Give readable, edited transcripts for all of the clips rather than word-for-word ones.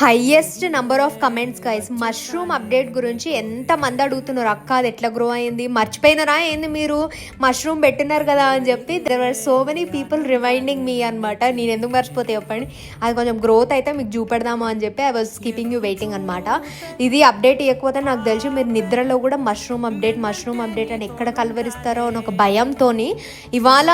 Highest number of comments guys mushroom update గురించి ఎంతమంది అడుగుతున్నారు, అక్క అది ఎట్లా గ్రో అయింది, మర్చిపోయినారా ఏంది మీరు మష్రూమ్ పెట్టినారు కదా అని చెప్పి. There are so many people reminding me అనమాట. నేను ఎందుకు మర్చిపోతే చెప్పండి, అది కొంచెం గ్రోత్ అయితే మీకు చూపెడదాము అని చెప్పి I was keeping you waiting అనమాట. ఇది అప్డేట్ ఇవ్వకపోతే నాకు తెలిసి మీరు నిద్రలో కూడా మష్రూమ్ అప్డేట్ అని ఎక్కడ కలవరిస్తారో అని ఒక భయంతో ఇవాళ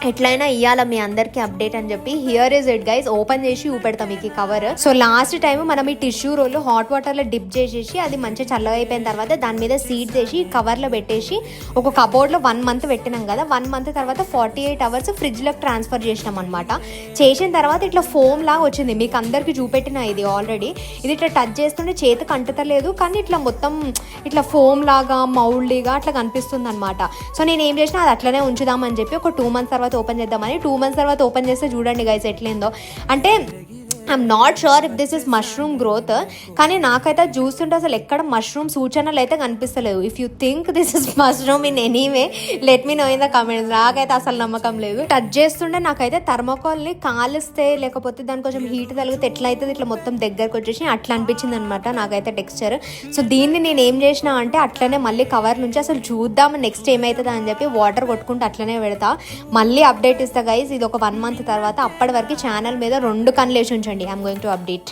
ఎట్లయినా ఇవ్వాలా మీ అందరికీ అప్డేట్ అని చెప్పి here is it guys. Open చేసి చూపెడతాం మీకు ఈ కవర్. సో లాస్ట్ టైం మనం ఈ టిష్యూ రోల్ హాట్ వాటర్లో డిప్ చేసేసి అది మంచిగా చల్లగైపోయిన తర్వాత దాని మీద సీడ్స్ వేసి కవర్లో పెట్టేసి ఒక కబోర్డ్లో 1 month పెట్టినాం కదా. 1 month తర్వాత 48 hours ఫ్రిడ్జ్లోకి ట్రాన్స్ఫర్ చేసినాం అనమాట. చేసిన తర్వాత ఇట్లా ఫోమ్ లాగా వచ్చింది, మీకు అందరికీ చూపెట్టిన ఇది ఆల్రెడీ. ఇది ఇట్లా టచ్ చేస్తుంటే చేతికి అంటుతలేదు, కానీ ఇట్లా మొత్తం ఇట్లా ఫోమ్ లాగా మౌల్డ్గా అట్లా కనిపిస్తుంది అనమాట. సో నేను ఏం చేసినా అది అట్లనే ఉంచుదామని చెప్పి ఒక 2 months తర్వాత ఓపెన్ చేద్దామని 2 months తర్వాత ఓపెన్ చేస్తే చూడండి గైస్ ఎట్లేందో. అంటే I'm not sure if this is mushroom growth, కానీ నాకైతే చూస్తుంటే అసలు ఎక్కడ మష్రూమ్ సూచనలు అయితే కనిపిస్తలేవు. If you think this is mushroom in anyway let me know in the comments. నాకైతే అసలు నమ్మకం లేదు. టచ్ చేస్తుంటే నాకైతే థర్మోకాల్ని కాలిస్తే లేకపోతే దాని కొంచెం హీట్ తగిలితే ఎట్లా అవుతుంది ఇట్లా మొత్తం దగ్గరకు వచ్చేసి అట్లా అనిపించింది అనమాట నాకైతే టెక్స్చర్. సో దీన్ని నేను ఏం చేసినా అంటే అట్లనే మళ్ళీ కవర్ నుంచి అసలు చూద్దాం నెక్స్ట్ ఏమవుతుందా అని చెప్పి వాటర్ కొట్టుకుంటూ అట్లనే పెడతా. మళ్ళీ అప్డేట్ ఇస్తా గైస్ ఇది ఒక 1 month తర్వాత. అప్పటి వరకు ఛానల్ మీద 2 కన్నులేసి ఉంచండి. I'm going to update.